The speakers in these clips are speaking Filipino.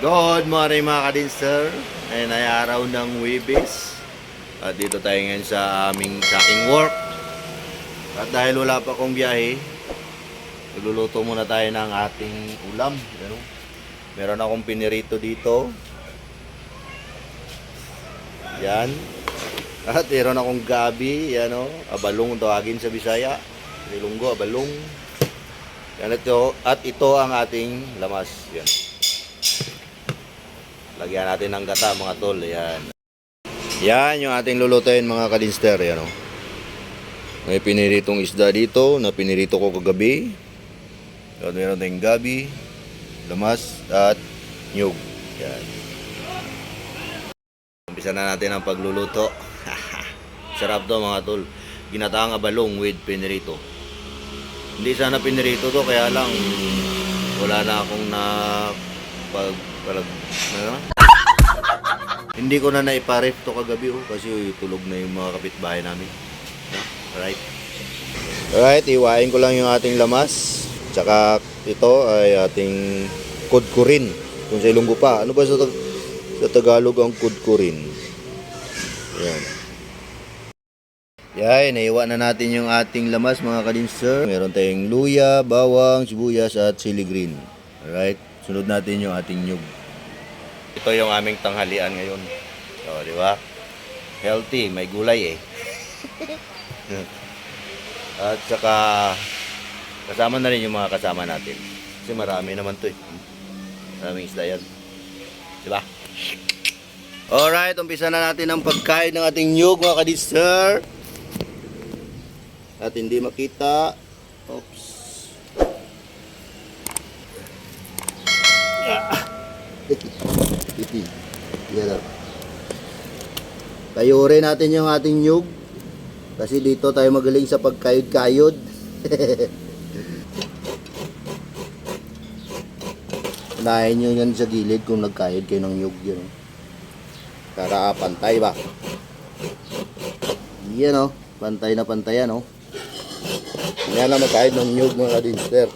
Good morning mga kadinster. Ngayon ay araw ng Webes. At dito tayo ngayon sa aking work. At dahil wala pa akong biyahe, magluluto muna tayo ng ating ulam. Meron akong pinirito dito. Yan. At meron akong gabi. Yan o. Abalong tawagin sa Bisaya. Ilonggo, abalong. Yan ito. At ito ang ating lamas. Yan. Lagyan natin ng gata mga tol. Yan. Yan yung ating lulutuin mga kadinster. Yan o. May piniritong isda dito na pinirito ko kagabi. At meron tayong gabi, lamas at nyug. Yan. Umpisa na natin ang pagluluto. Sarap to mga tol. Ginataang abalong with pinirito. Hindi sana pinirito to kaya lang wala na akong hindi ko na naiparef to kagabi kasi tulog na yung mga kapitbahay namin. Alright. Alright, iwain ko lang yung ating lamas. Tsaka ito ay ating kudkurin. Kung sa Ilonggo pa. Ano ba sa Tagalog ang kudkurin? Yan. Yan, naiwa na natin yung ating lamas mga kadinser. Meron tayong luya, bawang, sibuyas at chili green. Alright. Sunod natin yung ating nyug. Ito yung aming tanghalian ngayon. O, di ba? Healthy, may gulay eh. At saka kasama na rin yung mga kasama natin. Kasi marami naman to eh. Maraming isda yan. Di ba? Alright, umpisa na natin ang pagkain ng ating nyug mga kadinser. At hindi makita. Oops. Yan. Tayurin natin yung ating nyug. Kasi dito tayo magaling sa pagkayod-kayod. Unahin nyo yan sa gilid kung nagkayod kayo ng nyug yun. Para pantay ba? Yan o. Pantay na pantayan o. Yan na magkayod ng nyug mga kadinster.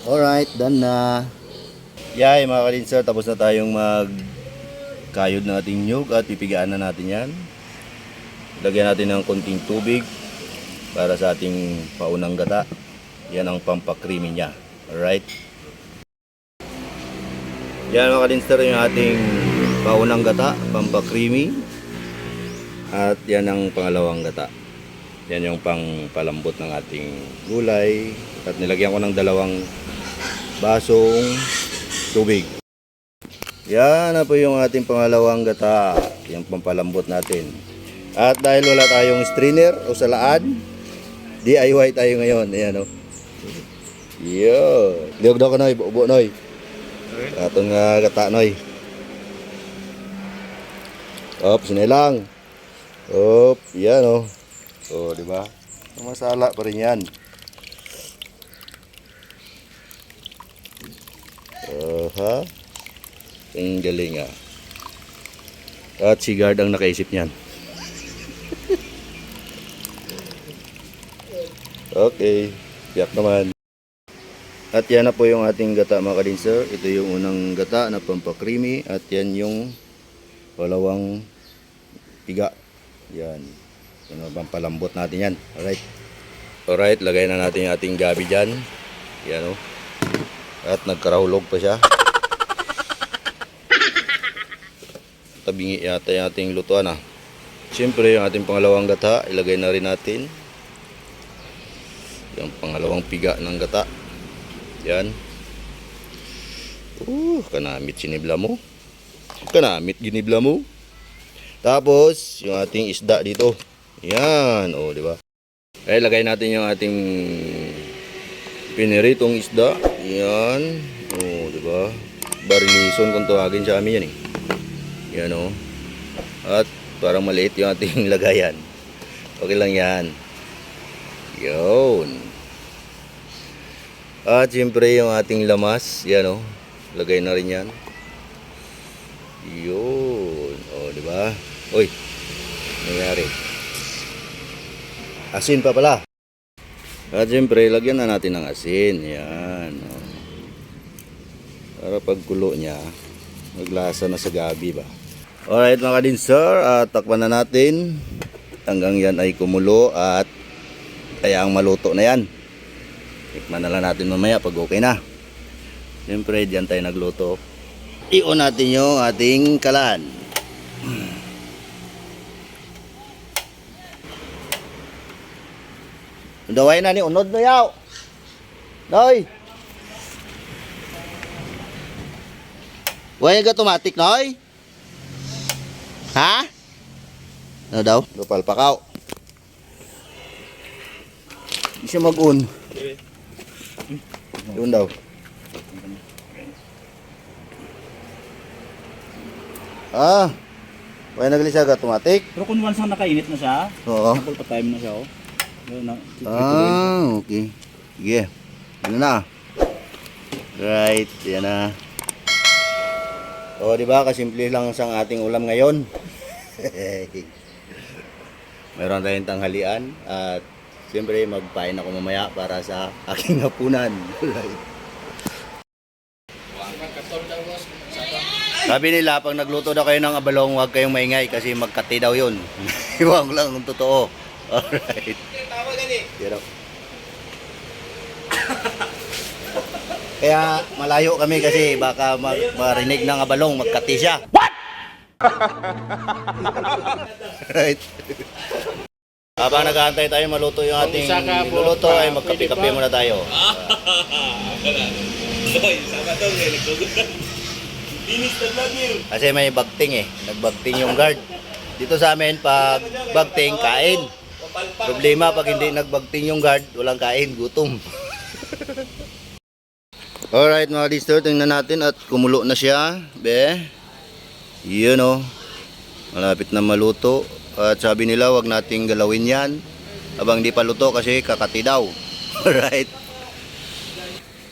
Alright, done na. Yay mga kadinser, tapos na tayong magkayod ng ating nyug at pipigaan na natin yan. Lagyan natin ng konting tubig para sa ating paunang gata. Yan ang pampakrimi niya. Alright. Yan mga kadinser yung ating paunang gata, pampakrimi. At yan ang pangalawang gata. Yan yung pangpalambot ng ating gulay. At nilagyan ko ng 2 basong tubig. Yan na po yung ating pangalawang gata. Yung pampalambot natin. At dahil wala tayong strainer o salaan, DIY tayo ngayon. Ayan o. Yun. Liog daw ka noy. Buo noy. Atong gata noy. Op, sinilang. Op, yan o. O, diba? Masala pa rin yan. Ha? Ang galing ah. At si Guard ang nakaisip niyan. Okay. Tiyak naman. At yan na po yung ating gata mga kadinser. Ito yung unang gata na pampakrimi. At yan yung walawang piga. Yan. Yan ang pampalambot natin yan. Alright. Alright. Lagay na natin yung ating gabi dyan. Yan o. At nagkarahulog pa siya. Tabingi yata yung ating lutuan ah. Siyempre yung ating pangalawang gata, ilagay na rin natin. Yung pangalawang piga ng gata. Yan. Kanamit sinibla mo. Kanamit ginibla mo. Tapos yung ating isda dito. Yan, oh, di ba? Ay lagay natin yung ating piniritong isda. Yan. Oh, di ba? Barilison kung tawagin sa amin yan eh. Yan oh. At parang maliit yung ating lagayan. Okay lang yan. Yun. At siyempre yung ating lamas. Yan oh. Lagay na rin yan. Yun. Oh, di ba? Uy. Nangyari. Asin pa pala. At siyempre, lagyan na natin ng asin. Yan. Oh. Para pagkulo niya, maglasa na sa gabi ba. Alright mga kadinser, takpan na natin hanggang yan ay kumulo at hayaang maluto na yan. Tikman na lang natin mamaya pag okay na. Siyempre dyan tayo nagluto. I-on natin yung ating kalan. Daway na ni unod na yaw. Noy. Way ga automatic noy. Ha? Ano daw? Lupal pakaw. Di siya mag-un. Doon daw. Way naglisa ga automatic. Pero kung once ang nakainit na siya, Oo. sample pa time na siya, oh. Yun na. Okay. Sige. Ano na? Right, yan na. O, di ba? Kasimple lang sang ating ulam ngayon. Meron tayong tanghalian at siyempre magpain ako mamaya para sa aking hapunan. Right. Sabi nila, pag nagluto daw kayo ng abalong, huwag kayong maingay kasi magkati daw yun. Iwan ko lang kung totoo. Alright. Yan o. Kaya malayo kami kasi baka marinig ng abalong, magkati siya. What? Right. Habang nag-aantay tayo maluto yung ating niluluto ay magkape-kape muna tayo. Kasi may bagting eh. Nagbagting yung guard. Dito sa amin pag bagting, kain. Problema pag hindi nagbagting yung guard, walang kain, gutom. Alright mga lister, tingnan natin at kumulo na siya. Be. Yun o. Malapit na maluto. At sabi nila wag nating galawin yan habang di pa luto kasi kakati daw. Alright.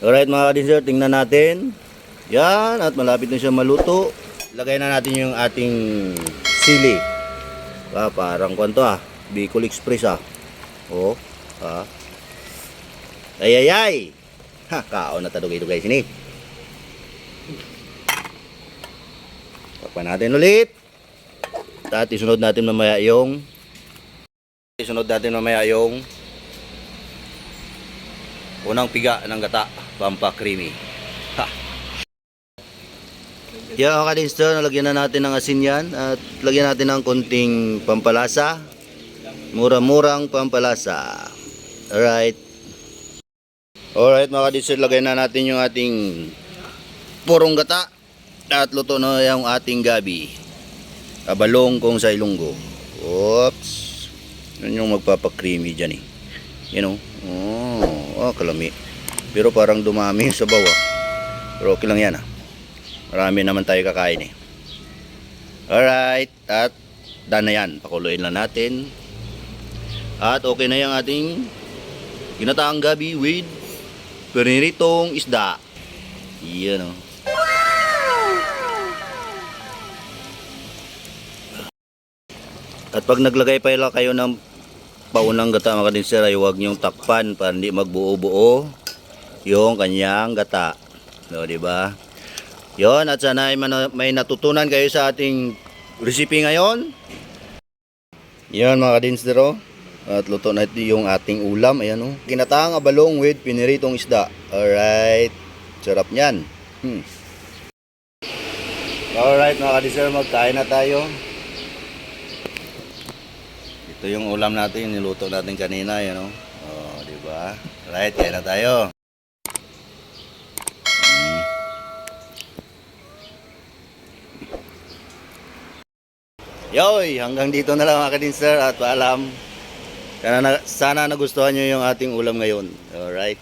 Alright mga lister, tingnan natin. Yan, at malapit na siya maluto. Lagay na natin yung ating sili. Parang kwanto Bicol Express Oh. Ayayay. Ha, kaon na tadugay-dugay sini. Takpan natin ulit. At isunod natin mamaya yung unang piga ng gata, pampa creamy. Ha. Yeah, okay din sir, nalagyan na natin ng asin yan at lagyan natin ng konting pampalasa. Mura-murang pampalasa. Alright. Alright mga kadisir, lagay na natin yung ating purong gata at luto na yung ating gabi. Abalong kung sa Ilonggo. Oops. Yun yung magpapakreamy dyan eh. You know? Kalami. Pero parang dumami sa bawa. Pero okay lang yan Marami naman tayo kakain eh. Alright. At done na yan. Pakuluin lang natin. At okay na yung ating ginataang gabi with piniritong isda. Yan At pag naglagay pa lang kayo ng paunang gata mga kadinser, ay huwag nyong takpan para hindi magbuo-buo yung kanyang gata. No, di ba? Yon, at sana ay may natutunan kayo sa ating recipe ngayon. Yon mga kadinser. At luto na ito yung ating ulam. Ayan Ginataang abalong with piniritong isda. Alright. Sarap niyan. Alright mga kadinser, magkain na tayo. Ito yung ulam natin, yung niluto natin kanina, di ba? Right, kain na tayo. Yoy, hanggang dito na lang mga kadinser at paalam. Sana nagustuhan nyo yung ating ulam ngayon. Alright.